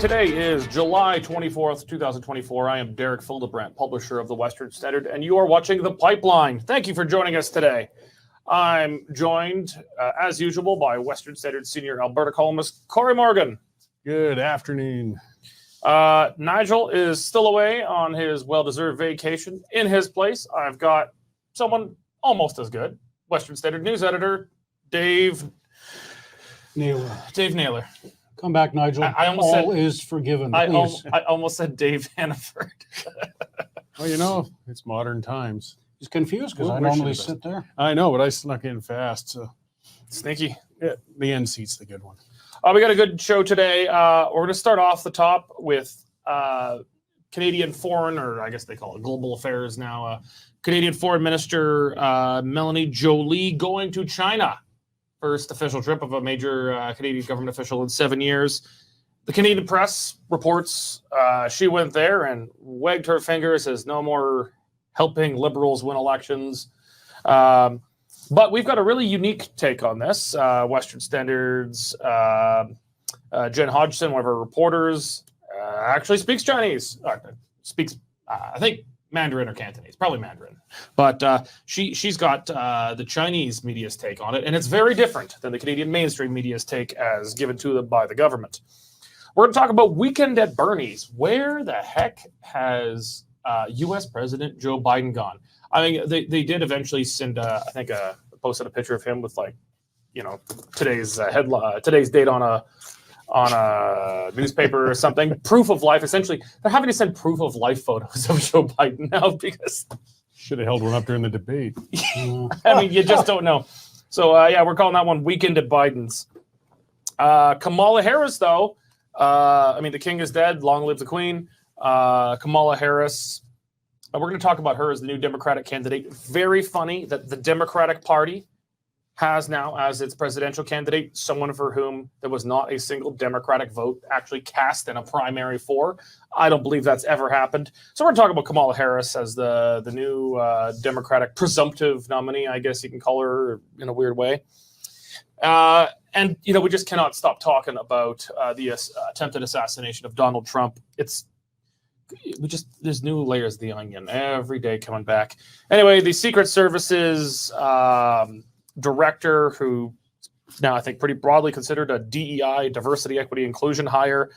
Today is July 24th, 2024. I am Derek Fildebrandt, publisher of the Western Standard, and you are watching The Pipeline. Thank you for joining us today. I'm joined, as usual, by Western Standard senior Alberta columnist Cory Morgan. Good afternoon. Nigel is still away on his well-deserved vacation. In his place, I've got someone almost as good, Western Standard news editor, Dave Naylor. Come back, Nigel. I almost All said, is forgiven. I Please. almost said Dave Hannaford. Well, you know, it's modern times. He's confused because Well, I where normally should it sit there. I know, but I snuck in fast. So Sneaky. yeah, the end seat's the good one. We got a good show today. We're going to start off the top with Canadian foreign, or I guess they call it global affairs now, Canadian Foreign Minister Melanie Joly going to China. First official trip of a major Canadian government official in 7 years. The Canadian press reports she went there and wagged her finger, says no more helping Liberals win elections. But we've got a really unique take on this. Western Standard's Jen Hodgson, one of our reporters, actually speaks Chinese. I think Mandarin or Cantonese, probably Mandarin. But she's got the Chinese media's take on it, and it's very different than the Canadian mainstream media's take as given to them by the government. We're going to talk about Weekend at Bernie's. Where the heck has U.S. President Joe Biden gone? I mean, they did eventually send, posted a picture of him with today's date on a newspaper or something. Proof of life. Essentially, they're having to send proof of life photos of Joe Biden now because should have held one up during the debate. I mean, you just don't know. So we're calling that one Weekend at Biden's. Kamala Harris, though. The king is dead. Long live the queen. Kamala Harris. We're going to talk about her as the new Democratic candidate. Very funny that the Democratic Party has now as its presidential candidate someone for whom there was not a single Democratic vote actually cast in a primary for. I don't believe that's ever happened. So we're going to talk about Kamala Harris as the new Democratic presumptive nominee, I guess you can call her in a weird way. And we just cannot stop talking about the attempted assassination of Donald Trump. There's new layers of the onion every day coming back. Anyway, the Secret Service's director, who now I think pretty broadly considered a DEI, diversity, equity, inclusion hire.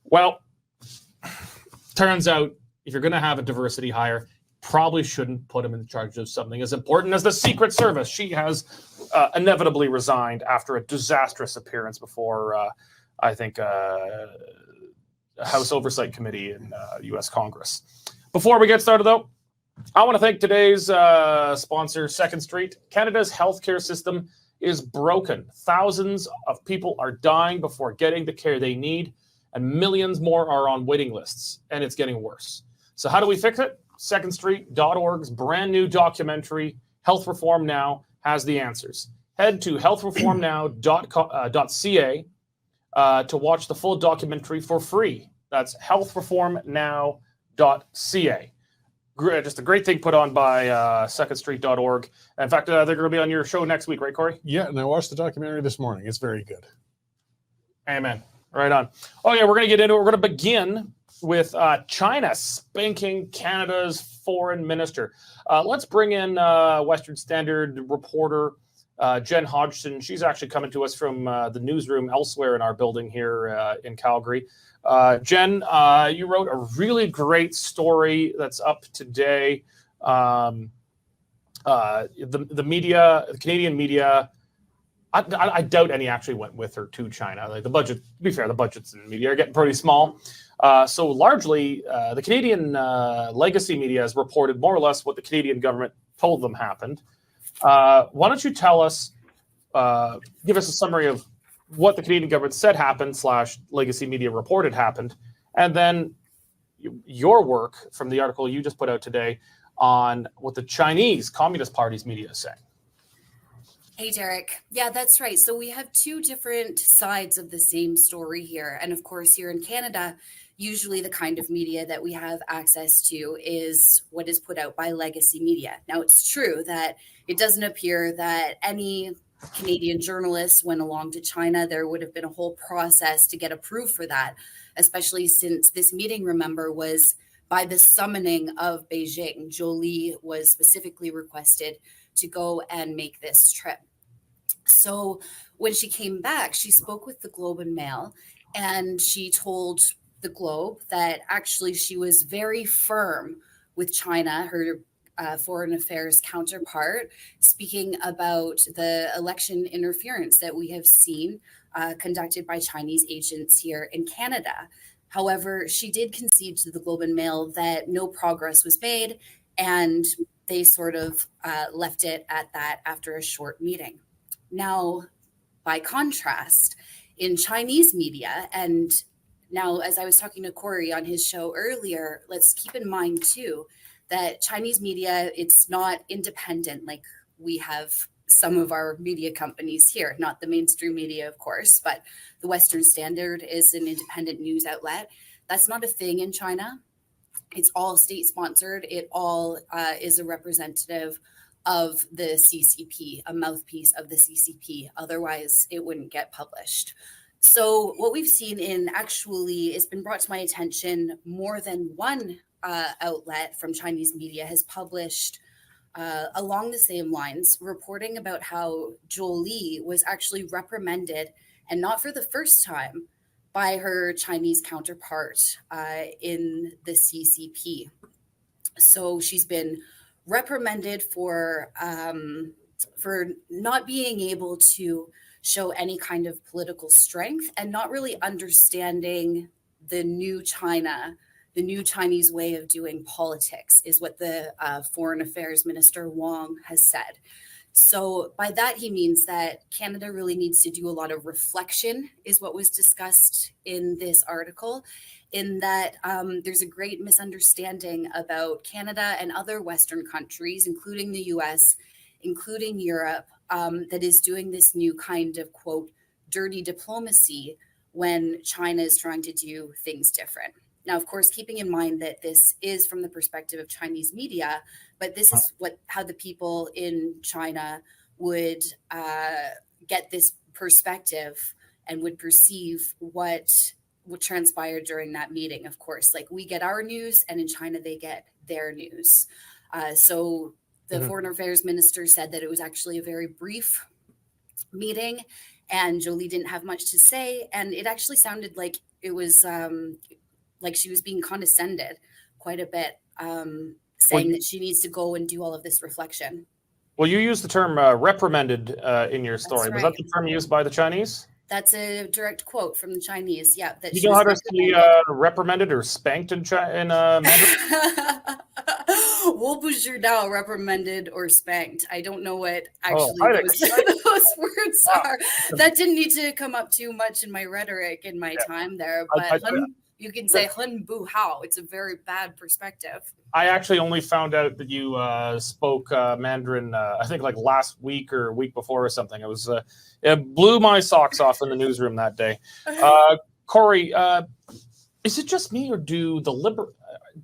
Well, turns out if you're going to have a diversity hire, probably shouldn't put him in charge of something as important as the Secret Service. She has inevitably resigned after a disastrous appearance before, House Oversight Committee in U.S. Congress. Before we get started, though, I want to thank today's sponsor, Second Street. Canada's healthcare system is broken. Thousands of people are dying before getting the care they need, and millions more are on waiting lists, and it's getting worse. So how do we fix it? SecondStreet.org's brand new documentary, Health Reform Now, has the answers. Head to healthreformnow.ca to watch the full documentary for free. That's healthreformnow.ca. Just a great thing put on by secondstreet.org. In fact, they're going to be on your show next week, right, Cory? Yeah, and I watched the documentary this morning. It's very good. Amen. Right on. Oh, yeah, we're going to get into it. We're going to begin with China spanking Canada's foreign minister. Let's bring in Western Standard reporter Jen Hodgson. She's actually coming to us from the newsroom elsewhere in our building here in Calgary. Jen, you wrote a really great story that's up today. The media, the Canadian media, I doubt any actually went with her to China. Like the budget, to be fair, the budgets in media are getting pretty small. So largely, the Canadian legacy media has reported more or less what the Canadian government told them happened. Why don't you tell us, give us a summary of what the Canadian government said happened / legacy media reported happened, and then your work from the article you just put out today on what the Chinese Communist Party's media is saying. Hey, Derek. Yeah, that's right. So we have two different sides of the same story here. And of course, here in Canada, usually the kind of media that we have access to is what is put out by legacy media. Now, it's true that it doesn't appear that any Canadian journalists went along to China, there would have been a whole process to get approved for that, especially since this meeting, remember, was by the summoning of Beijing. Jolie was specifically requested to go and make this trip. So when she came back, she spoke with the Globe and Mail, and she told the Globe that actually she was very firm with China, her foreign affairs counterpart, speaking about the election interference that we have seen conducted by Chinese agents here in Canada. However, she did concede to the Globe and Mail that no progress was made, and they sort of left it at that after a short meeting. Now, by contrast, in Chinese media, and now as I was talking to Cory on his show earlier, let's keep in mind too that Chinese media, it's not independent like we have some of our media companies here, not the mainstream media, of course, but the Western Standard is an independent news outlet. That's not a thing in China. It's all state sponsored. It all is a representative of the CCP, a mouthpiece of the CCP. Otherwise, it wouldn't get published. So what we've seen it's been brought to my attention, more than one outlet from Chinese media has published along the same lines, reporting about how Jolie was actually reprimanded, and not for the first time, by her Chinese counterpart in the CCP. So she's been reprimanded for not being able to show any kind of political strength and not really understanding the new China, the new Chinese way of doing politics, is what the Foreign Affairs Minister Wong has said. So by that, he means that Canada really needs to do a lot of reflection, is what was discussed in this article, in that there's a great misunderstanding about Canada and other Western countries, including the US, including Europe, that is doing this new kind of, quote, dirty diplomacy when China is trying to do things different. Now, of course, keeping in mind that this is from the perspective of Chinese media, but this is how the people in China would get this perspective and would perceive what transpired during that meeting. Of course, like we get our news, and in China they get their news. So the Foreign Affairs Minister said that it was actually a very brief meeting, and Jolie didn't have much to say, and it actually sounded like it was like she was being condescended quite a bit, saying that she needs to go and do all of this reflection. Well, you used the term reprimanded in your story. Was that the term used by the Chinese? That's a direct quote from the Chinese. Yeah. That you know how to say reprimanded or spanked in Mandarin? 我不知道 reprimanded or spanked. I don't know what actually those words are. That didn't need to come up too much in my rhetoric in my time there, but you can say 很不好. It's a very bad perspective. I actually only found out that you spoke Mandarin, I think like last week or week before or something. It blew my socks off in the newsroom that day. Cory, is it just me, or do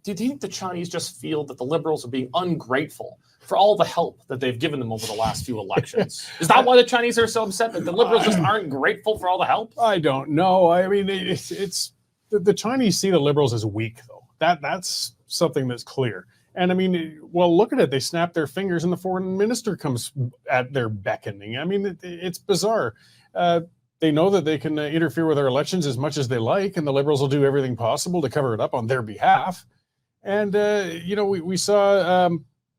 you think the Chinese just feel that the Liberals are being ungrateful for all the help that they've given them over the last few elections? Is that why the Chinese are so upset, that the Liberals just aren't grateful for all the help? I don't know. I mean, it's the Chinese see the Liberals as weak, though. That's something that's clear. And I mean, well, look at it. They snap their fingers and the foreign minister comes at their beckoning. I mean, it's bizarre. They know that they can interfere with our elections as much as they like, and the Liberals will do everything possible to cover it up on their behalf. And, we saw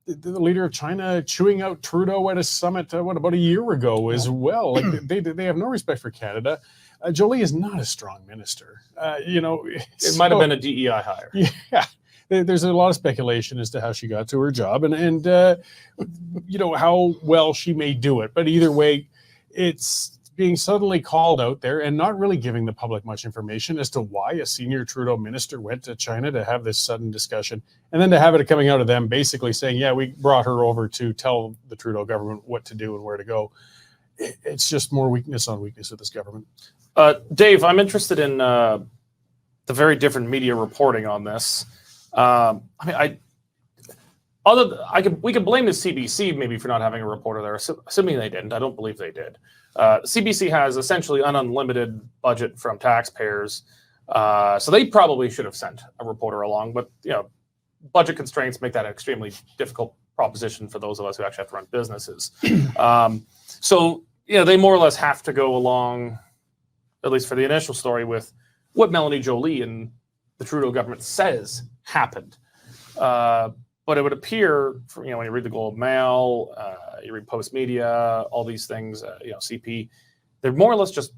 the leader of China chewing out Trudeau at a summit, about a year ago as well. Like they have no respect for Canada. Jolie is not a strong minister. It might have been a DEI hire. Yeah. There's a lot of speculation as to how she got to her job and how well she may do it. But either way, it's being suddenly called out there and not really giving the public much information as to why a senior Trudeau minister went to China to have this sudden discussion, and then to have it coming out of them basically saying, yeah, we brought her over to tell the Trudeau government what to do and where to go. It's just more weakness on weakness with this government. Dave, I'm interested in the very different media reporting on this. we could blame the CBC maybe for not having a reporter there, assuming they didn't. I don't believe they did. CBC has essentially an unlimited budget from taxpayers, so they probably should have sent a reporter along. But budget constraints make that an extremely difficult proposition for those of us who actually have to run businesses. So they more or less have to go along, at least for the initial story, with what Melanie Joly and the Trudeau government says happened. But it would appear, when you read the Globe Mail, you read Post Media, all these things, CP, they're more or less just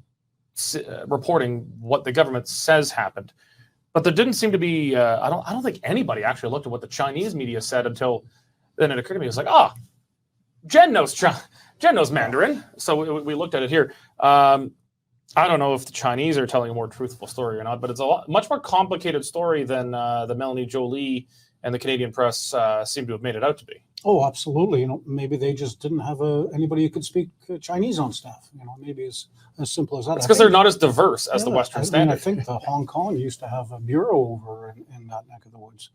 reporting what the government says happened. But there didn't seem to be. I don't think anybody actually looked at what the Chinese media said until then. It occurred to me, it's like, Jen knows Mandarin, so we looked at it here. I don't know if the Chinese are telling a more truthful story or not, but it's much more complicated story than the Melanie Joly and the Canadian press seem to have made it out to be. Oh, absolutely. Maybe they just didn't have anybody who could speak Chinese on staff. Maybe it's as simple as that. It's because they're not as diverse as the Western standard. I think the Hong Kong used to have a bureau over in that neck of the woods.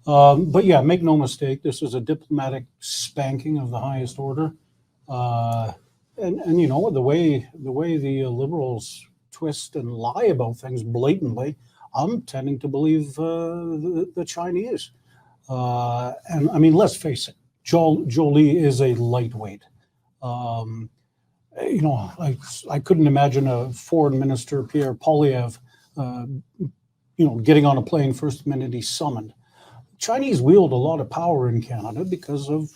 But yeah, make no mistake, this was a diplomatic spanking of the highest order. And the way the Liberals twist and lie about things blatantly, I'm tending to believe the Chinese. And I mean, let's face it, Joly is a lightweight. I couldn't imagine a foreign minister, Pierre Poilievre, getting on a plane first minute he's summoned. Chinese wield a lot of power in Canada because of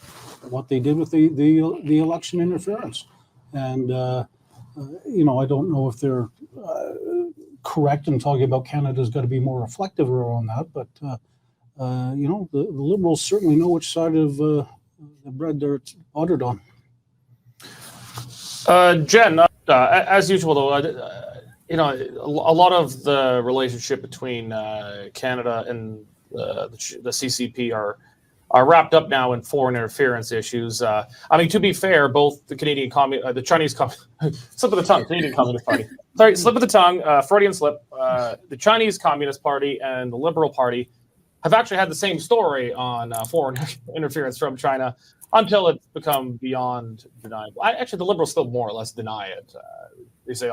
what they did with the election interference. And, I don't know if they're correct in talking about Canada's got to be more reflective around that, but the Liberals certainly know which side of the bread they're buttered on. Jen, as usual, though, a lot of the relationship between Canada and the CCP are wrapped up now in foreign interference issues. To be fair, both the the Chinese slip of the tongue, Canadian Communist Party. Sorry, slip of the tongue, Freudian slip. The Chinese Communist Party and the Liberal Party have actually had the same story on foreign interference from China until it's become beyond deniable. Actually, the Liberals still more or less deny it. They say,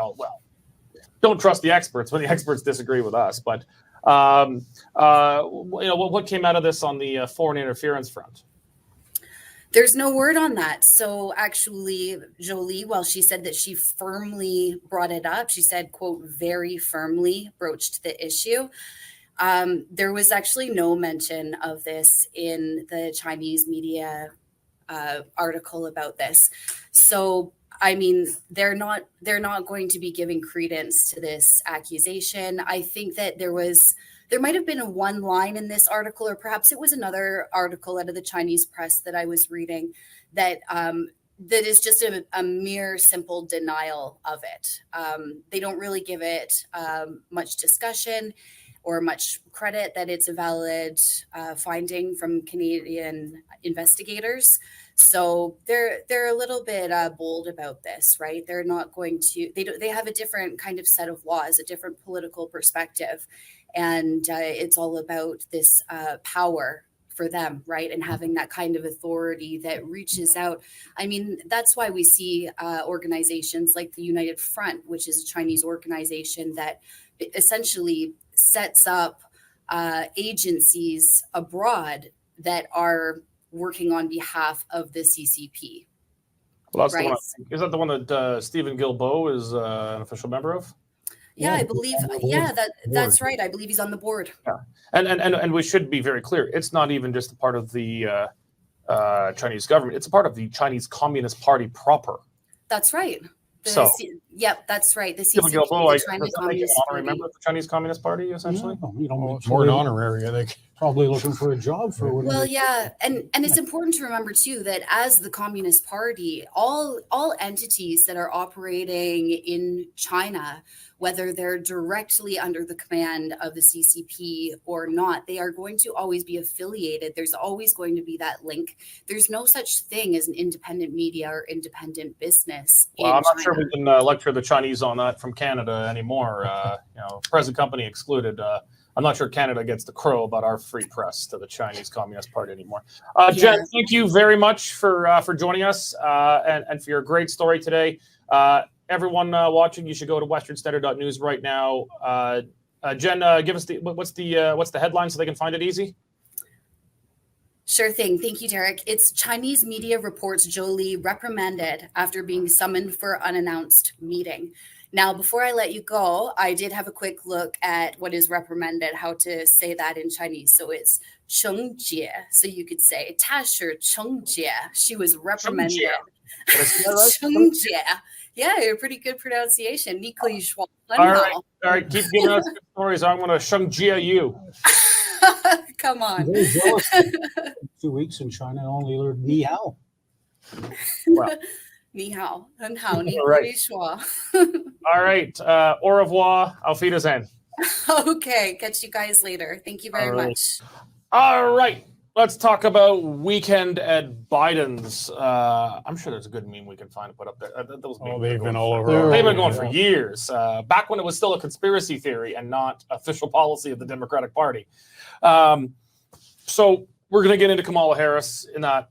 don't trust the experts when the experts disagree with us. But what came out of this on the foreign interference front? There's no word on that. So actually, Joly, while she said that she firmly brought it up, she said, quote, very firmly broached the issue. There was actually no mention of this in the Chinese media article about this. So, they're not going to be giving credence to this accusation. I think that there might have been a one line in this article, or perhaps it was another article out of the Chinese press that I was reading that that is just a mere simple denial of it. They don't really give it much discussion or much credit that it's a valid finding from Canadian investigators. So they're a little bit bold about this, right? They're not going to. They have a different kind of set of laws, a different political perspective, and it's all about this power for them, right? And having that kind of authority that reaches out. That's why we see organizations like the United Front, which is a Chinese organization that essentially sets up agencies abroad that are working on behalf of the CCP. Well, that's right. Is that the one that Stephen Guilbeault is an official member of? Yeah, I believe. Yeah, that's right. I believe he's on the board. Yeah, and we should be very clear. It's not even just a part of the Chinese government. It's a part of the Chinese Communist Party proper. That's right. Yep, that's right. The CCP, the Chinese Communist Party. Member of the Chinese Communist Party, essentially. More an honorary, I think. Probably looking for a job for. Well, yeah, and it's important to remember too that as the Communist Party, all entities that are operating in China, whether they're directly under the command of the CCP or not, they are going to always be affiliated. There's always going to be that link. There's no such thing as an independent media or independent business. Well, I'm not sure we can lecture the Chinese on that from Canada anymore. Present company excluded. I'm not sure Canada gets the crow about our free press to the Chinese Communist Party anymore. Jen, thank you very much for joining us and for your great story today. Everyone watching, you should go to westernstandard.news right now. Jen, give us what's the headline so they can find it easy? Sure thing. Thank you, Derek. It's Chinese media reports Zhou Li reprimanded after being summoned for unannounced meeting. Now, before I let you go, I did have a quick look at what is reprimanded, how to say that in Chinese. So it's 惩戒. So you could say 她是惩戒. She was reprimanded. 惩戒. Yeah, pretty good pronunciation. 你可以说很好. All right, keep giving us good stories. I'm going to 惩戒 you. Come on. Very jealous. 2 weeks in China, I only learned ni hao. Well, 你好,很好, 你 All 可 right. 以说. All right. Au revoir. Auf Wiedersehen. Okay, catch you guys later. Thank you very All right. much. All right. Let's talk about weekend at Biden's. I'm sure there's a good meme we can find to put up there. Those memes They've been all for- over. They've been going for years. Back when it was still a conspiracy theory and not official policy of the Democratic Party. So we're going to get into Kamala Harris in the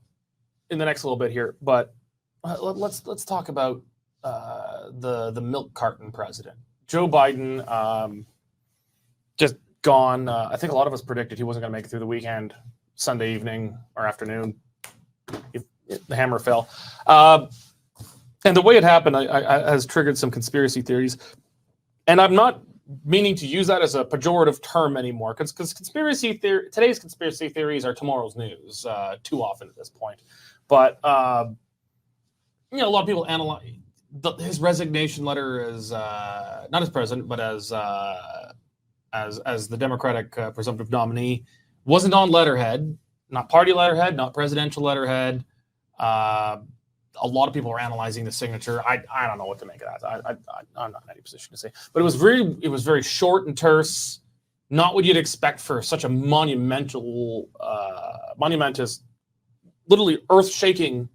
next little bit here, but let's talk about the milk carton president, Joe Biden. Just gone. I think a lot of us predicted he wasn't going to make it through the weekend. Sunday evening or afternoon, the hammer fell. And the way it happened has triggered some conspiracy theories. And I'm not meaning to use that as a pejorative term anymore, because today's conspiracy theories are tomorrow's news too often at this point. But a lot of people analyze his resignation letter as not as president, but as the Democratic presumptive nominee. Wasn't on letterhead, not party letterhead, not presidential letterhead. A lot of people are analyzing the signature. I don't know what to make of that. I'm not in any position to say. But it was very short and terse. Not what you'd expect for such a monumentous, literally earth-shaking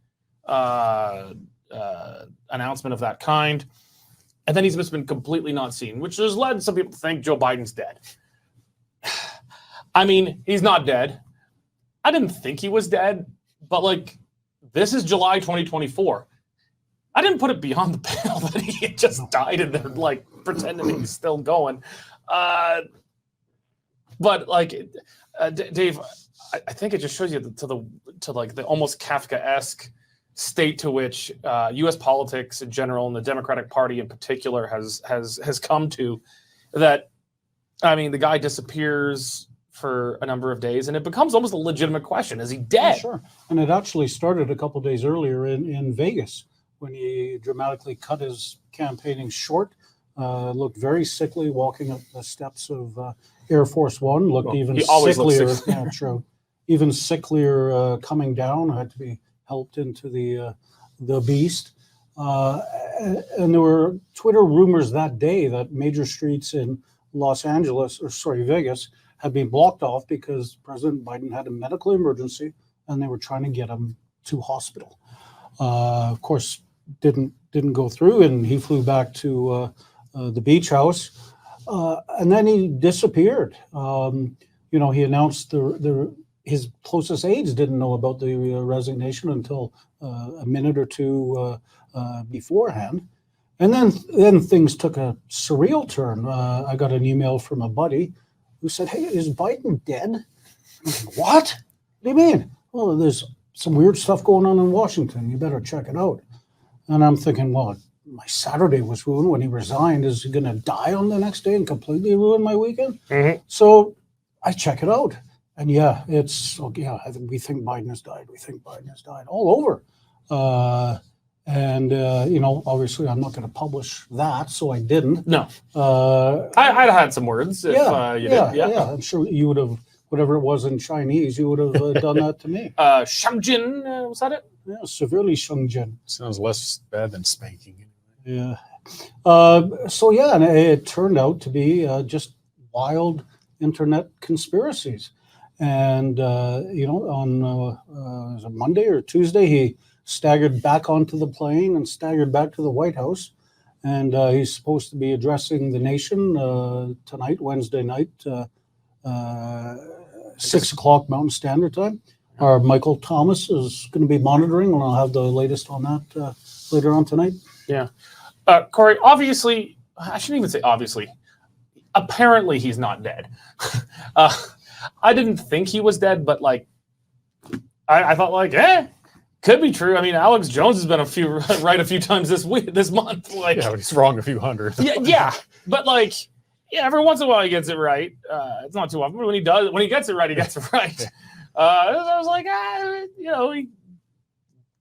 announcement of that kind. And then he's just been completely not seen, which has led some people to think Joe Biden's dead. I mean, he's not dead. I didn't think he was dead, but this is July 2024. I didn't put it beyond the pale that he had just died and they're pretending he's still going. But Dave, I think it just shows you to the almost Kafkaesque state to which U.S. politics in general and the Democratic Party in particular has come to. That, I mean, the guy disappears for a number of days, and it becomes almost a legitimate question: is he dead? Yeah, sure. And it actually started a couple of days earlier in Vegas when he dramatically cut his campaigning short. Looked very sickly walking up the steps of Air Force One. Looked even sicklier. Yeah, true. Even sicklier coming down. Had to be helped into the beast. And there were Twitter rumors that day that major streets in Vegas had been blocked off because President Biden had a medical emergency and they were trying to get him to hospital. Of course, didn't go through, and he flew back to the beach house, and then he disappeared. He announced his closest aides didn't know about the resignation until a minute or two beforehand. And then things took a surreal turn. I got an email from a buddy who said, "Hey, is Biden dead?" I'm like, "What? What do you mean?" "Well, there's some weird stuff going on in Washington. You better check it out." And I'm thinking, well, my Saturday was ruined when he resigned. Is he going to die on the next day and completely ruin my weekend? Mm-hmm. So I check it out. And we think Biden has died. We think Biden has died all over. Obviously I'm not going to publish that, so I didn't. No. I'd had some words if you did. Yeah. I'm sure you would have, whatever it was in Chinese, you would have done that to me. Shangjin, was that it? Yeah, severely Shangjin. Sounds less bad than spanking. Yeah. And it turned out to be just wild internet conspiracies. And, on was it Monday or Tuesday, he staggered back onto the plane and staggered back to the White House. And he's supposed to be addressing the nation tonight, Wednesday night, 6 o'clock Mountain Standard Time. Our Michael Thomas is going to be monitoring, and I'll have the latest on that later on tonight. Yeah. Cory, obviously, I shouldn't even say obviously. Apparently, he's not dead. I didn't think he was dead, but like, I thought like, could be true. I mean, Alex Jones has been right a few times this month. Like, Yeah, but he's wrong a few hundred. yeah, but like, yeah, every once in a while he gets it right. It's not too often, but when he gets it right, he gets it right. I was like,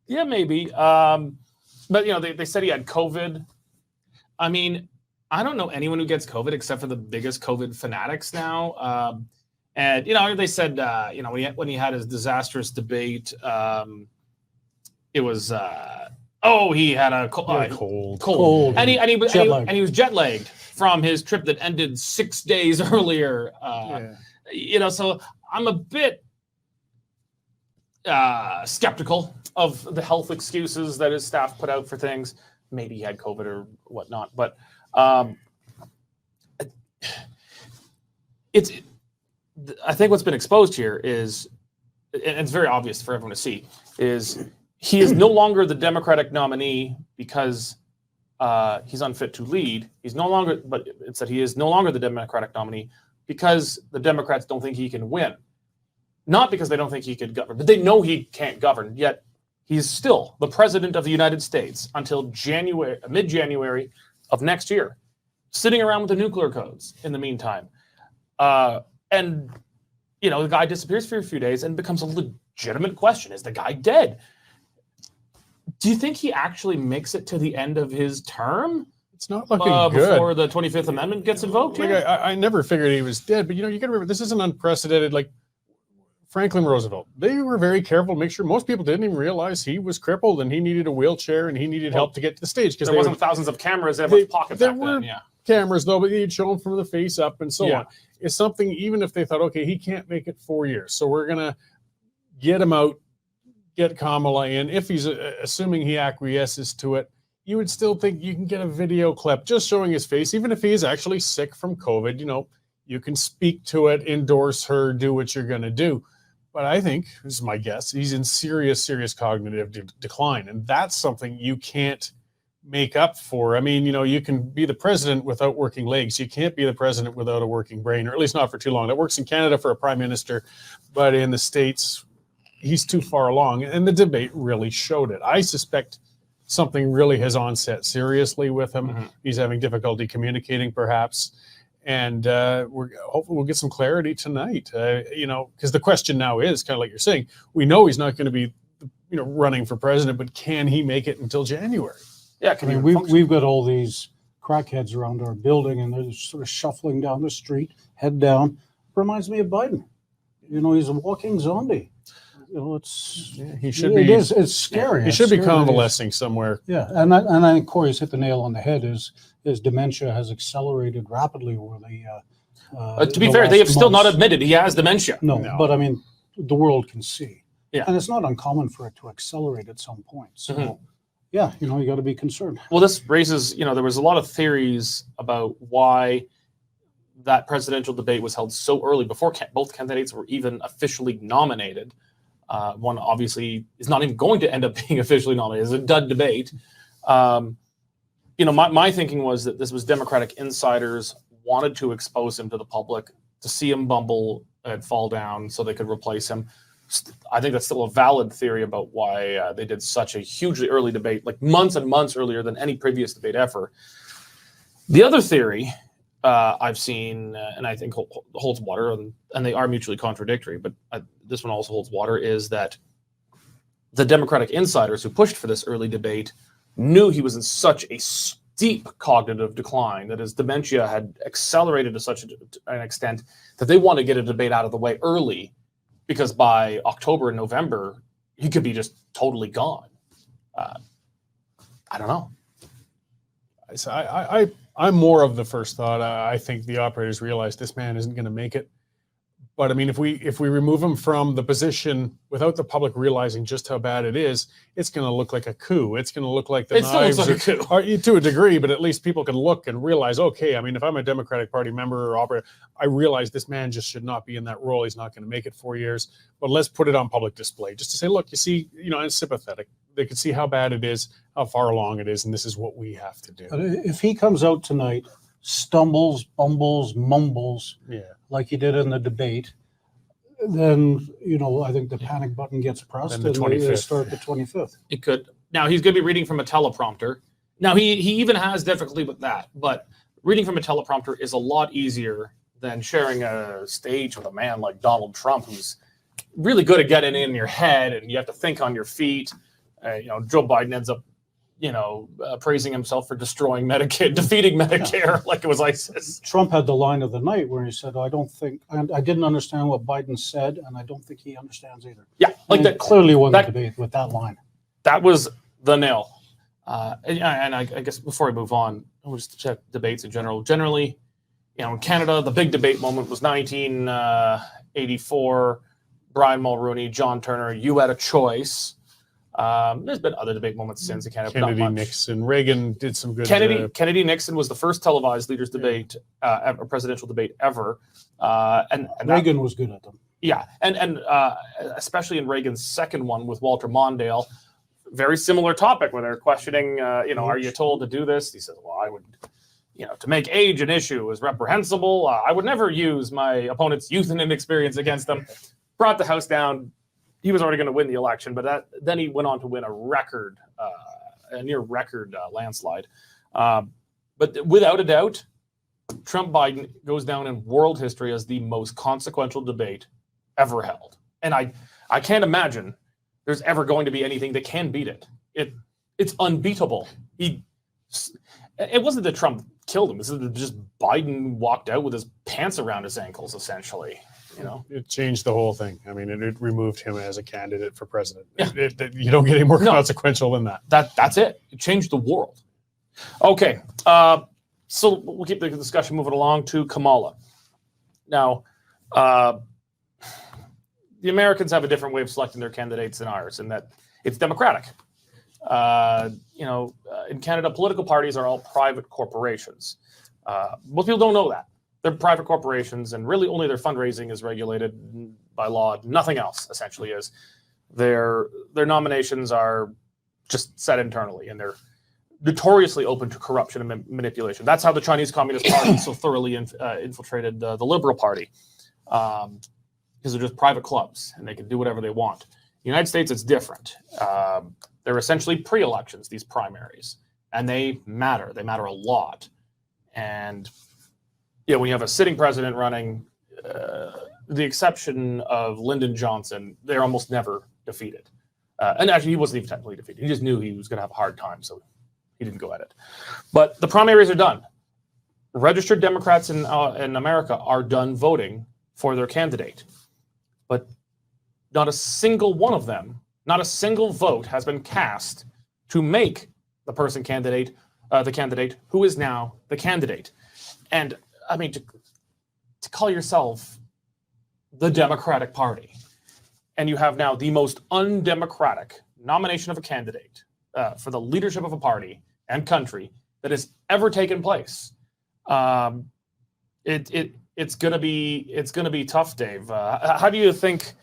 yeah, maybe. But they said he had COVID. I mean, I don't know anyone who gets COVID except for the biggest COVID fanatics now. And they said when he had his disastrous debate, it was he had a cold, and he was jet lagged from his trip that ended 6 days earlier. So I'm a bit skeptical of the health excuses that his staff put out for things. Maybe he had COVID or whatnot, but I think what's been exposed here is, and it's very obvious for everyone to see, is he is no longer the Democratic nominee because he's unfit to lead. He's no longer, but it's that he is no longer the Democratic nominee because the Democrats don't think he can win. Not because they don't think he could govern, but they know he can't govern. Yet he's still the president of the United States until mid-January of next year, sitting around with the nuclear codes in the meantime. And the guy disappears for a few days and becomes a legitimate question. Is the guy dead? Do you think he actually makes it to the end of his term? It's not looking good. Before the 25th Amendment gets invoked? Like I never figured he was dead, but you got to remember, this is an unprecedented, like Franklin Roosevelt. They were very careful to make sure most people didn't even realize he was crippled and he needed a wheelchair and he needed help to get to the stage. Because there wasn't thousands of cameras in his pocket back then. Yeah. Cameras though, but he'd show them from the face up and so on. It's something, even if they thought, okay, he can't make it 4 years, so we're gonna get him out, get Kamala in. If he's assuming he acquiesces to it, you would still think you can get a video clip just showing his face, even if he is actually sick from COVID. You can speak to it, endorse her, do what you're gonna do. But I think, this is my guess, he's in serious cognitive decline, and that's something you can't make up for. I mean, you can be the president without working legs. You can't be the president without a working brain, or at least not for too long. That works in Canada for a prime minister, but in the States, he's too far along. And the debate really showed it. I suspect something really has onset seriously with him. Mm-hmm. He's having difficulty communicating, perhaps. And hopefully we'll get some clarity tonight, because the question now is kind of like you're saying, we know he's not going to be, running for president, but can he make it until January? Yeah, we've got all these crackheads around our building, and they're just sort of shuffling down the street, head down. Reminds me of Biden. He's a walking zombie. He should be. It's scary. He should be convalescing somewhere. Yeah, and I think Cory's hit the nail on the head. His dementia has accelerated rapidly over the. To be fair, they have still not admitted he has dementia. No, but I mean, the world can see. Yeah, and it's not uncommon for it to accelerate at some point. So. Mm-hmm. Yeah, you got to be concerned. Well, this raises, there was a lot of theories about why that presidential debate was held so early before both candidates were even officially nominated. One obviously is not even going to end up being officially nominated. It's a dud debate. My thinking was that this was Democratic insiders wanted to expose him to the public, to see him bumble and fall down so they could replace him. I think that's still a valid theory about why they did such a hugely early debate, like months and months earlier than any previous debate ever. The other theory I've seen, and I think holds water, and they are mutually contradictory, but this one also holds water, is that the Democratic insiders who pushed for this early debate knew he was in such a steep cognitive decline that his dementia had accelerated to such an extent that they want to get a debate out of the way early, because by October and November, he could be just totally gone. I don't know. I'm more of the first thought. I think the operators realized this man isn't going to make it. But I mean, if we remove him from the position without the public realizing just how bad it is, it's going to look like a coup. It's going to look like the It still looks knives like a coup. are to a degree, but at least people can look and realize, okay, I mean, if I'm a Democratic Party member or operator, I realize this man just should not be in that role. He's not going to make it 4 years. But let's put it on public display just to say, look, you see, I'm sympathetic. They can see how bad it is, how far along it is, and this is what we have to do. But if he comes out tonight, stumbles, bumbles, mumbles, like he did in the debate, then, I think the panic button gets pressed Then the and they 25th. start the 25th. It could. Now he's going to be reading from a teleprompter. Now he even has difficulty with that, but reading from a teleprompter is a lot easier than sharing a stage with a man like Donald Trump, who's really good at getting in your head, and you have to think on your feet. Joe Biden ends up, praising himself for destroying Medicare, defeating Medicare like it was ISIS. Trump had the line of the night where he said, I didn't understand what Biden said, and I don't think he understands either. Yeah, like And that. clearly won the debate with that line. That was the nail. And I guess before we move on, we'll just check debates in general. Generally, in Canada, the big debate moment was 1984. Brian Mulroney, John Turner, you had a choice. There's been other debate moments since in Canada. Kennedy, Nixon, Reagan did some good. Kennedy, Nixon was the first televised leaders debate, a presidential debate ever. And Reagan was good at them. Yeah, and especially in Reagan's second one with Walter Mondale, very similar topic where they're questioning, are you told to do this? He says, well, I would, to make age an issue is reprehensible. I would never use my opponent's youth and inexperience against them. Brought the House down. He was already going to win the election, but then he went on to win a near record landslide. But without a doubt, Trump-Biden goes down in world history as the most consequential debate ever held. And I can't imagine there's ever going to be anything that can beat it. It's unbeatable. It wasn't that Trump killed him. This is just Biden walked out with his pants around his ankles, essentially. It changed the whole thing. I mean, it removed him as a candidate for president. Yeah. You don't get any more consequential than that. That's it. It changed the world. Okay, so we'll keep the discussion moving along to Kamala. Now, the Americans have a different way of selecting their candidates than ours, in that it's democratic. In Canada, political parties are all private corporations. Most people don't know that. They're private corporations, and really only their fundraising is regulated by law. Nothing else, essentially, is. Their nominations are just set internally, and they're notoriously open to corruption and manipulation. That's how the Chinese Communist Party so thoroughly infiltrated the Liberal Party, because they're just private clubs, and they can do whatever they want. In the United States, it's different. They're essentially pre-elections, these primaries, and they matter. They matter a lot. And when you have a sitting president running, the exception of Lyndon Johnson, they're almost never defeated. And actually, he wasn't even technically defeated. He just knew he was going to have a hard time, so he didn't go at it. But the primaries are done. Registered Democrats in America are done voting for their candidate. But not a single one of them, not a single vote has been cast to make the person candidate, the candidate who is now the candidate. And I mean, to call yourself the Democratic Party, and you have now the most undemocratic nomination of a candidate for the leadership of a party and country that has ever taken place. It's gonna be tough, Dave. How do you think?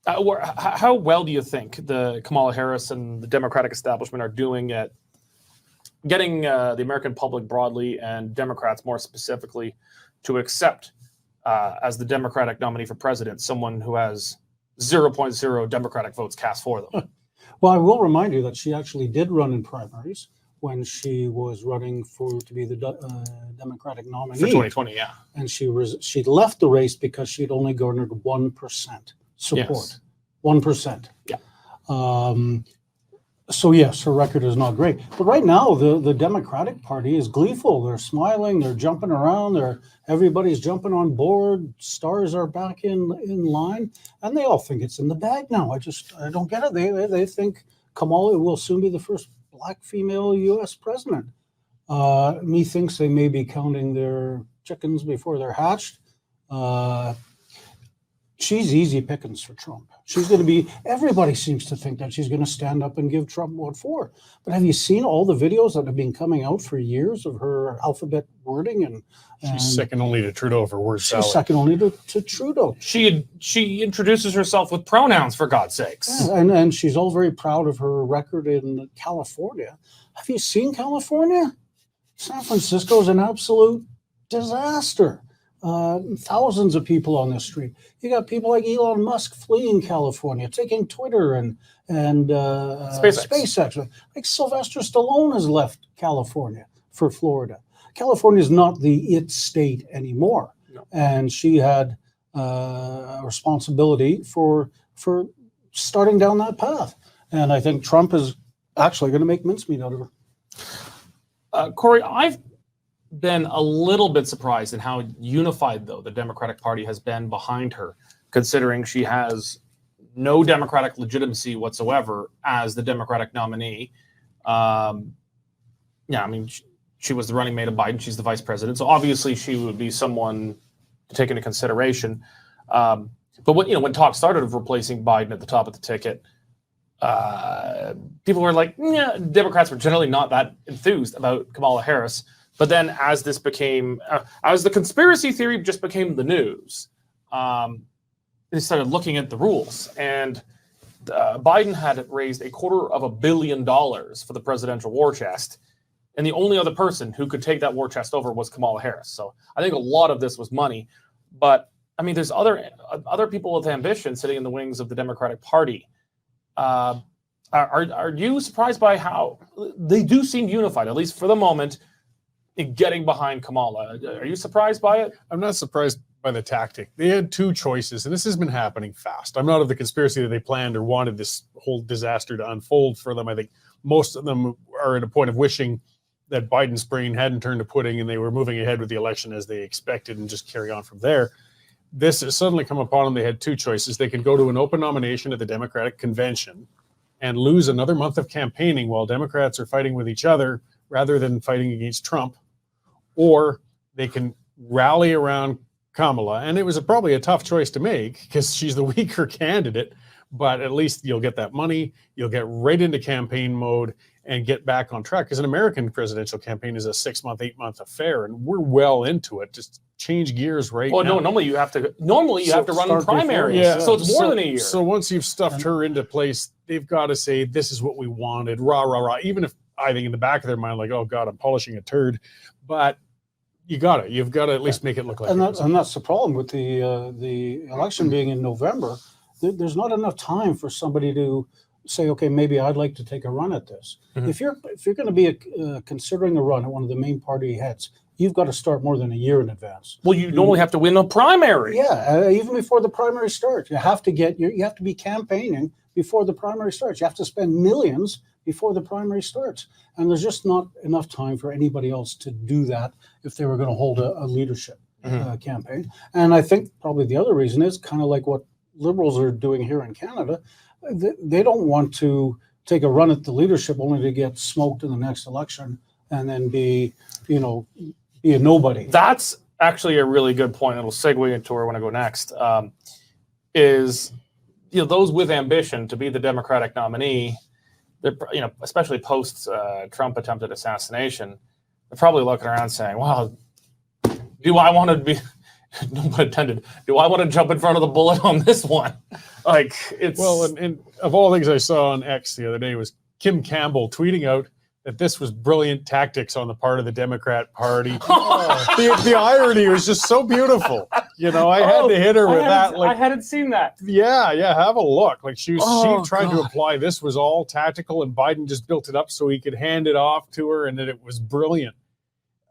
How well do you think the Kamala Harris and the Democratic establishment are doing at getting the American public broadly and Democrats more specifically to accept as the Democratic nominee for president someone who has 0.0 Democratic votes cast for them? Well, I will remind you that she actually did run in primaries when she was running to be the Democratic nominee For 2020, yeah. And she left the race because she'd only garnered 1% support. Yes. 1%. Yeah. So yes, her record is not great. But right now, the Democratic Party is gleeful. They're smiling. They're jumping around. Everybody's jumping on board. Stars are back in line, and they all think it's in the bag now. I don't get it. They think Kamala will soon be the first Black female U.S. president. Methinks they may be counting their chickens before they're hatched. she's easy pickings for Trump. She's going to be, everybody seems to think that she's going to stand up and give Trump what for. But have you seen all the videos that have been coming out for years of her alphabet wording? And She's second only to Trudeau for word salad. she's second only to Trudeau. She introduces herself with pronouns, for God's sakes. Yeah, and she's all very proud of her record in California. Have you seen California? San Francisco is an absolute disaster. Thousands of people on the street. You got people like Elon Musk fleeing California, taking Twitter and SpaceX. Like Sylvester Stallone has left California for Florida. California is not the it state anymore, No. and she had a responsibility for starting down that path. And I think Trump is actually going to make mincemeat out of her. Cory, I've been a little bit surprised in how unified, though, the Democratic Party has been behind her, considering she has no Democratic legitimacy whatsoever as the Democratic nominee. She was the running mate of Biden. She's the vice president. So obviously she would be someone to take into consideration. But when talk started of replacing Biden at the top of the ticket, people were like, Democrats were generally not that enthused about Kamala Harris. But then as this became, as the conspiracy theory just became the news, they started looking at the rules. And Biden had raised $250 million for the presidential war chest. And the only other person who could take that war chest over was Kamala Harris. So I think a lot of this was money. But, I mean, there's other people with ambition sitting in the wings of the Democratic Party. Are you surprised by how they do seem unified, at least for the moment, in getting behind Kamala? Are you surprised by it? I'm not surprised by the tactic. They had two choices, and this has been happening fast. I'm not of the conspiracy that they planned or wanted this whole disaster to unfold for them. I think most of them are at a point of wishing that Biden's brain hadn't turned to pudding and they were moving ahead with the election as they expected and just carry on from there. This has suddenly come upon them. They had two choices. They could go to an open nomination at the Democratic convention and lose another month of campaigning while Democrats are fighting with each other rather than fighting against Trump, or they can rally around Kamala. And it was probably a tough choice to make because she's the weaker candidate, but at least you'll get that money. You'll get right into campaign mode and get back on track, because an American presidential campaign is a 6-month, 8-month affair, and we're well into it. Just change gears right now. No, normally you have to run primaries, so it's more than a year. So once you've stuffed her into place, they've got to say, this is what we wanted, rah, rah, rah. Even if I think in the back of their mind, like, oh God, I'm polishing a turd. But you've got to at least make it look like and that's the problem with the election being in November. There's not enough time for somebody to say, okay, maybe I'd like to take a run at this. Mm-hmm. If you're going to be considering a run at one of the main party heads, you've got to start more than a year in advance. Well, you normally have to win a primary. Yeah, even before the primary starts, you have to be campaigning before the primary starts. You have to spend millions before the primary starts, and there's just not enough time for anybody else to do that if they were going to hold a leadership campaign. And I think probably the other reason is kind of like what Liberals are doing here in Canada. They don't want to take a run at the leadership only to get smoked in the next election and then be a nobody. That's actually a really good point. It'll segue into where I want to go next. Is those with ambition to be the Democratic nominee, especially post Trump attempted assassination, they're probably looking around saying, "Wow, do I want to be?" No pun intended. Do I want to jump in front of the bullet on this one? Like, it's and of all things I saw on X the other day was Kim Campbell tweeting out that this was brilliant tactics on the part of the Democrat Party. The irony was just so beautiful. I had to hit her with that. Like, I hadn't seen that. Yeah, have a look. Like she tried to imply this was all tactical, and Biden just built it up so he could hand it off to her, and that it was brilliant.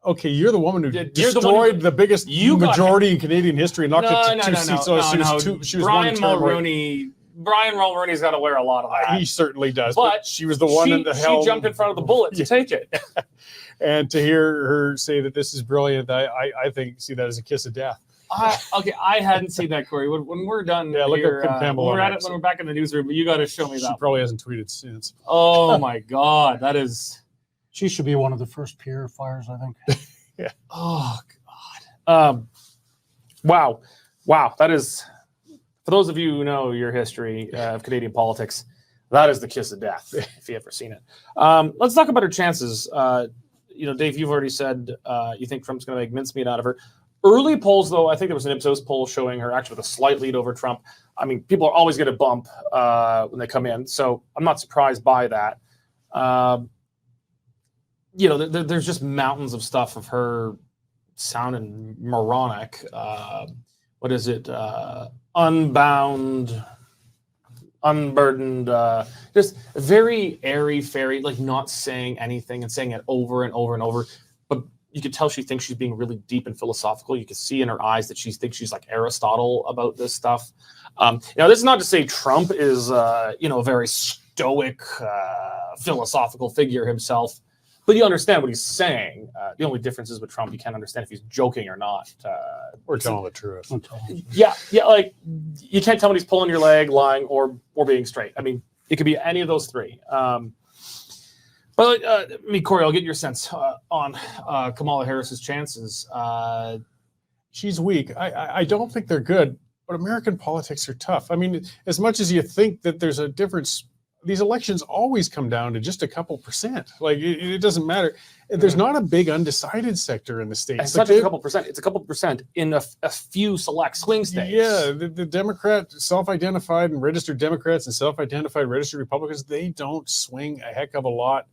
Okay, you're the woman who destroyed the biggest majority in Canadian history and knocked it to 2 seats. So she was Brian Mulroney. Brian Mulroney's got to wear a lot of that. He certainly does. But she was the one in the helm. She jumped in front of the bullet to take it. And to hear her say that this is brilliant, I think see that as a kiss of death. I hadn't seen that, Cory. When we're done look here, at Kim Campbell when we're back in the newsroom, you got to show me that. She probably hasn't tweeted since. Oh my God, that is. She should be one of the first purifiers, I think. Yeah. Oh God. Wow. That is For those of you who know your history of Canadian politics, that is the kiss of death, if you've ever seen it. Let's talk about her chances. Dave, you've already said you think Trump's going to make mincemeat out of her. Early polls, though, I think there was an Ipsos poll showing her actually with a slight lead over Trump. I mean, people are always going to bump when they come in, so I'm not surprised by that. There's just mountains of stuff of her sounding moronic. What is it? Unbound, unburdened, just very airy-fairy, like not saying anything and saying it over and over and over. But you could tell she thinks she's being really deep and philosophical. You can see in her eyes that she thinks she's like Aristotle about this stuff. This is not to say Trump is, a very stoic, philosophical figure himself. But you understand what he's saying. The only difference is with Trump, you can't understand if he's joking or not. Or telling the truth. Yeah, like you can't tell when he's pulling your leg, lying, or being straight. I mean, it could be any of those three. But Cory, I'll get your sense on Kamala Harris's chances. She's weak. I don't think they're good, but American politics are tough. I mean, as much as you think that there's a difference, these elections always come down to just a couple percent. Like it doesn't matter. There's not a big undecided sector in the states. It's not just a couple percent. It's a couple percent in a few select swing states. Yeah, the Democrat, self-identified and registered Democrats and self-identified registered Republicans, they don't swing a heck of a lot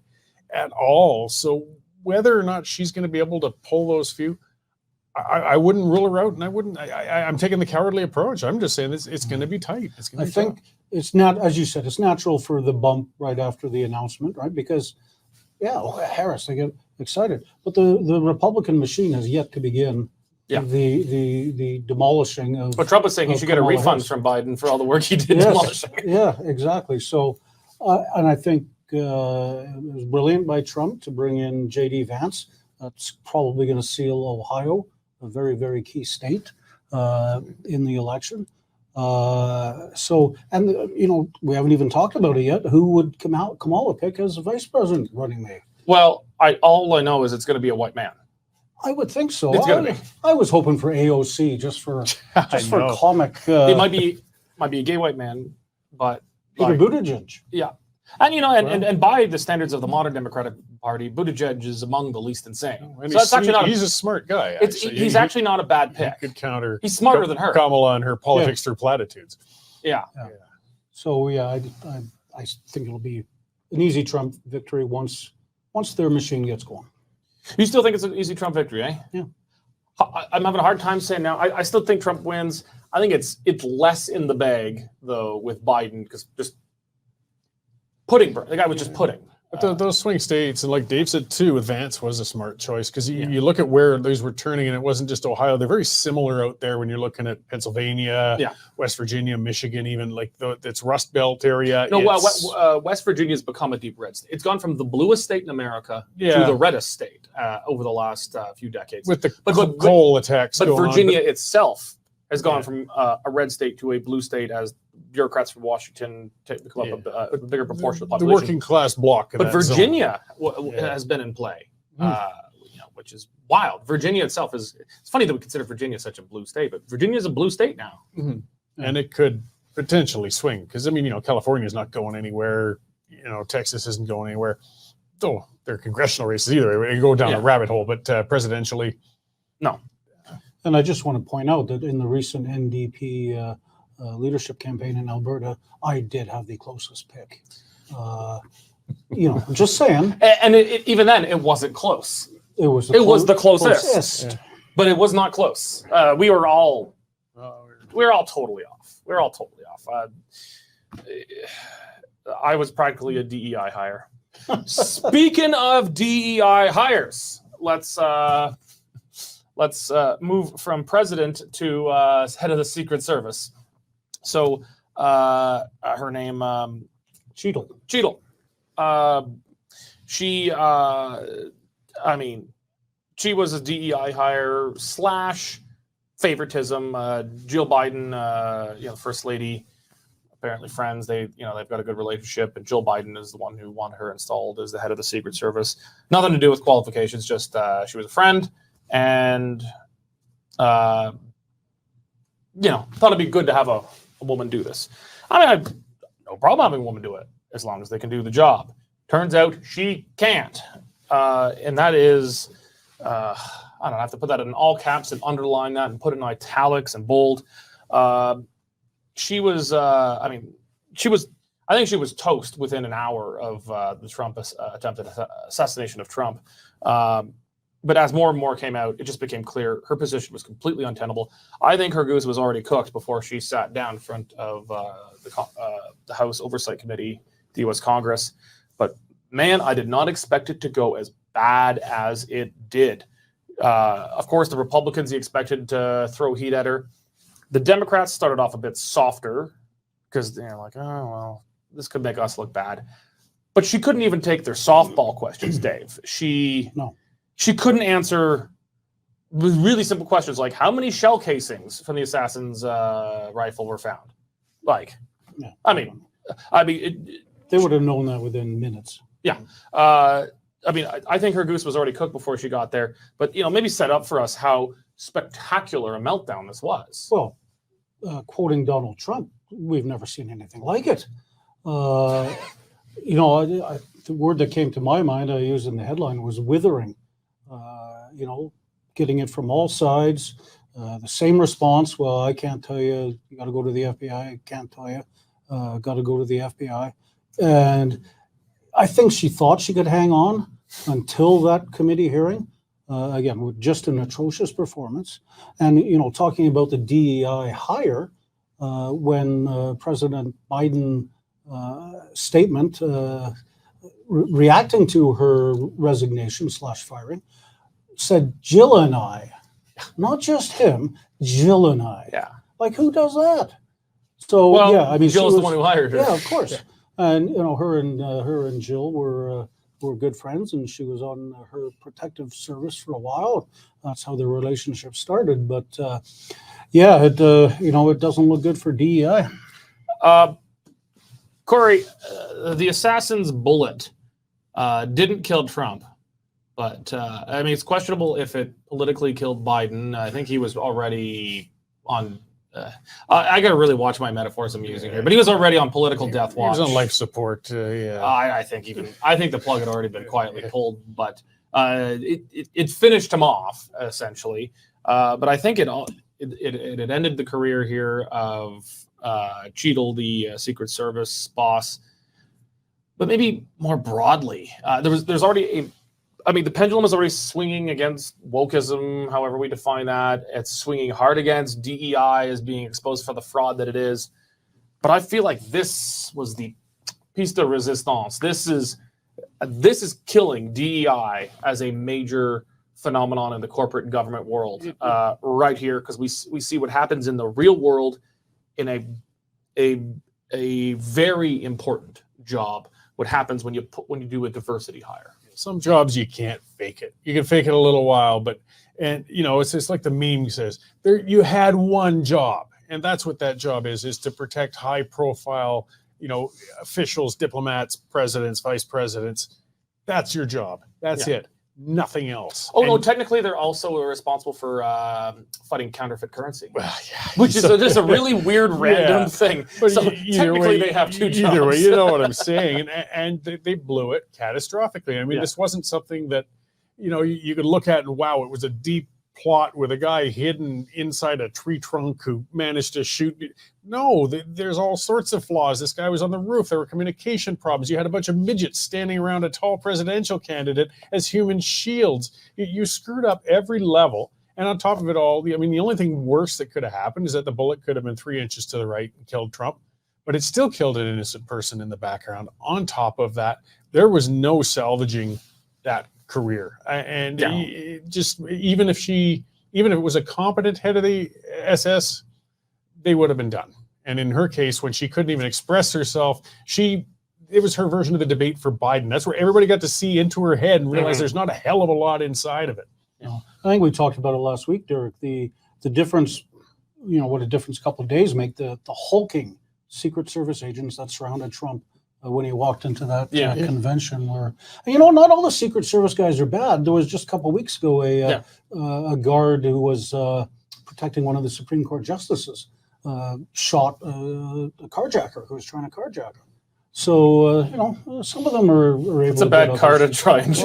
at all. So whether or not she's going to be able to pull those few, I wouldn't rule her out, and I'm taking the cowardly approach. I'm just saying it's going to be tight. It's going to be think tough. It's not, as you said, it's natural for the bump right after the announcement, right? Because, Harris, they get excited. But the Republican machine has yet to begin the demolishing of. But Trump was saying he should get a Kamala refund Harris. from Biden for all the work he did demolishing. Yeah, exactly. So, and I think it was brilliant by Trump to bring in J.D. Vance. That's probably going to seal Ohio, a very, very key state in the election. We haven't even talked about it yet. Who would Kamala pick as vice president running mate? Well, all I know is it's going to be a white man. I would think so. It's going to be. I was hoping for AOC just for comic. It might be a gay white man, but Peter Buttigieg. Yeah. And by the standards of the modern Democratic Party, Buttigieg is among the least insane. And so that's actually he's a smart guy. He's actually not a bad pick. He could counter. He's smarter than her. Kamala and her politics through platitudes. Yeah. So I think it'll be an easy Trump victory once their machine gets going. You still think it's an easy Trump victory, eh? Yeah. I'm having a hard time saying now. I still think Trump wins. I think it's less in the bag though with Biden because just pudding. The guy was just pudding. But those swing states, and like Dave said too, with Vance was a smart choice because you look at where those were turning, and it wasn't just Ohio. They're very similar out there when you're looking at Pennsylvania, West Virginia, Michigan, even like it's Rust Belt area. No, West Virginia has become a deep red state. It's gone from the bluest state in America to the reddest state over the last few decades. With the coal attacks. But Virginia itself has gone from a red state to a blue state as bureaucrats from Washington become up a bigger proportion of the population. The working class bloc. But Virginia has been in play, which is wild. Virginia itself it's funny that we consider Virginia such a blue state, but Virginia is a blue state now. Mm-hmm. And it could potentially swing because, California is not going anywhere. Texas isn't going anywhere. Though they're congressional races either. They go down a rabbit hole, but presidentially, no. And I just want to point out that in the recent NDP leadership campaign in Alberta, I did have the closest pick. Just saying. And even then, it wasn't close. It was the closest. But it was not close. We were all totally off. We were all totally off. I was practically a DEI hire. Speaking of DEI hires, let's move from president to head of the Secret Service. So her name, Cheadle. She was a DEI hire / favoritism. Jill Biden, First Lady, apparently friends. They've got a good relationship, and Jill Biden is the one who wanted her installed as the head of the Secret Service. Nothing to do with qualifications, just she was a friend, and thought it'd be good to have a a woman do this. I mean, I have no problem having a woman do it as long as they can do the job. Turns out she can't. And that is, I don't know, I have to put that in all caps and underline that and put it in italics and bold. She was, I think she was toast within an hour of the Trump attempted assassination of Trump. But as more and more came out, it just became clear her position was completely untenable. I think her goose was already cooked before she sat down in front of the House Oversight Committee, the U.S. Congress. But man, I did not expect it to go as bad as it did. Of course, the Republicans, he expected to throw heat at her. The Democrats started off a bit softer because they're like, oh, well, this could make us look bad. But she couldn't even take their softball questions, Dave. She couldn't answer really simple questions like how many shell casings from the assassin's rifle were found. Like, Yeah. They would have known that within minutes. Yeah. I think her goose was already cooked before she got there. But, maybe set up for us how spectacular a meltdown this was. Well, quoting Donald Trump, we've never seen anything like it. The word that came to my mind, I used in the headline, was withering. Getting it from all sides, the same response. Well, I can't tell you. You got to go to the FBI. I can't tell you. Got to go to the FBI. And I think she thought she could hang on until that committee hearing. Again, with just an atrocious performance. And, talking about the DEI hire, when President Biden statement reacting to her resignation / firing, said Jill and I, not just him, Jill and I. Yeah. Like, who does that? So, Jill's the one who hired her. Yeah, of course. Yeah. And, her and Jill were good friends, and she was on her protective service for a while. That's how the relationship started. But it doesn't look good for DEI. Cory, the assassin's bullet didn't kill Trump, but it's questionable if it politically killed Biden. I think he was already on. I got to really watch my metaphors I'm using here, but he was already on political death watch. He was on life support. Yeah. I think the plug had already been quietly pulled, but it finished him off essentially. But I think it ended the career here of Cheadle, the Secret Service boss. But maybe more broadly, there's already the pendulum is already swinging against wokeism, however we define that. It's swinging hard against DEI as being exposed for the fraud that it is. But I feel like this was the piece de resistance. This is killing DEI as a major phenomenon in the corporate and government world right here, because we see what happens in the real world in a very important job. What happens when you do a diversity hire? Some jobs you can't fake it. You can fake it a little while, it's just like the meme says. You had one job, and that's what that job is to protect high-profile, officials, diplomats, presidents, vice presidents. That's your job. That's it. Nothing else. No, technically they're also responsible for fighting counterfeit currency. Well, yeah. Which is just a really weird random thing. But so technically they have two jobs. Either way, you know what I'm saying. And they blew it catastrophically. This wasn't something that, you could look at and wow, it was a deep plot with a guy hidden inside a tree trunk who managed to shoot. No, there's all sorts of flaws. This guy was on the roof. There were communication problems. You had a bunch of midgets standing around a tall presidential candidate as human shields. You screwed up every level. And on top of it all, the only thing worse that could have happened is that the bullet could have been 3 inches to the right and killed Trump. But it still killed an innocent person in the background. On top of that, there was no salvaging that career. And even if it was a competent head of the SS, they would have been done. And in her case, when she couldn't even express herself, it was her version of the debate for Biden. That's where everybody got to see into her head and realize there's not a hell of a lot inside of it. I think we talked about it last week, Derek. The difference, what a difference a couple of days make. The hulking Secret Service agents that surrounded Trump when he walked into that convention, where not all the Secret Service guys are bad. There was just a couple of weeks ago a guard who was protecting one of the Supreme Court justices shot a carjacker who was trying to carjack him. So, some of them are able It's a to bad get car to others. try and Yeah,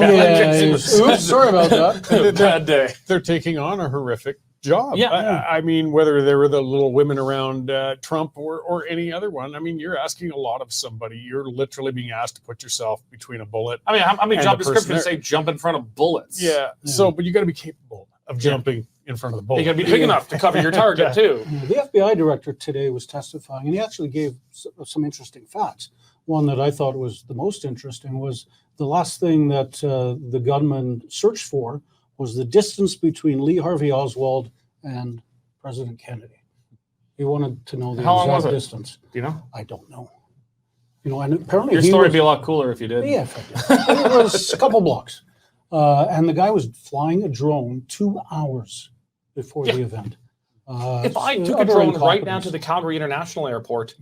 challenge. oops, sorry about that. Bad day. They're taking on a horrific job. Yeah. I mean, whether they were the little women around Trump or any other one, I mean, you're asking a lot of somebody. You're literally being asked to put yourself between a bullet. I mean, how many And job the person descriptions say jump in front of bullets? Yeah. So, but you got to be capable of jumping in front of the bullet. You got to be big enough to cover your target too. The FBI director today was testifying, and he actually gave some interesting facts. One that I thought was the most interesting was the last thing that the gunman searched for was the distance between Lee Harvey Oswald and President Kennedy. He wanted to know the How long was exact it? distance. Do you know? I don't know. And apparently Your story would be a lot cooler if you did. Yeah, if I did. It was a couple blocks. And the guy was flying a drone 2 hours before the event. If I took a utter drone right incompetence. down to the Calgary International Airport,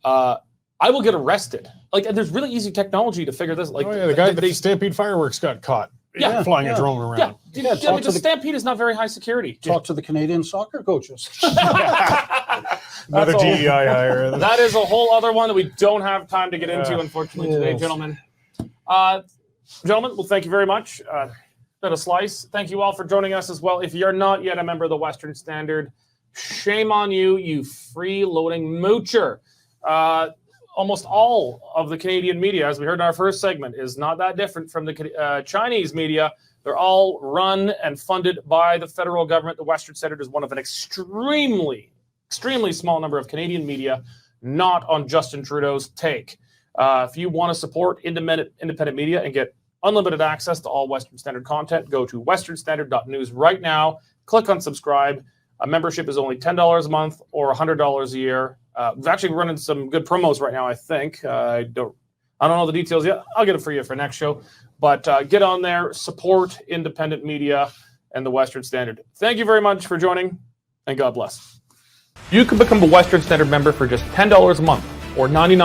I will get arrested. Like, and there's really easy technology to figure this. Like, Oh, yeah, the guy at the Stampede Fireworks got caught. Yeah, flying a yeah. drone around. Yeah, Yeah, I talk mean, to the the- Stampede is not very high security. Talk to the Canadian soccer coaches. Another That's all. DEI hire. That is a whole other one that we don't have time to get into, unfortunately, today, Yes. gentlemen. Gentlemen, well, thank you very much. Been a slice. Thank you all for joining us as well. If you're not yet a member of the Western Standard, shame on you, you freeloading moocher. Almost all of the Canadian media, as we heard in our first segment, is not that different from the Chinese media. They're all run and funded by the federal government. The Western Standard is one of an extremely small number of Canadian media not on Justin Trudeau's take. If you want to support independent media and get unlimited access to all Western Standard content, go to westernstandard.news right now. Click on subscribe. A membership is only $10 a month or $100 a year. We've actually running some good promos right now, I think. I don't know the details yet. I'll get it for you for next show. But get on there, support independent media and the Western Standard. Thank you very much for joining, and God bless. You can become a Western Standard member for just $10 a month or $99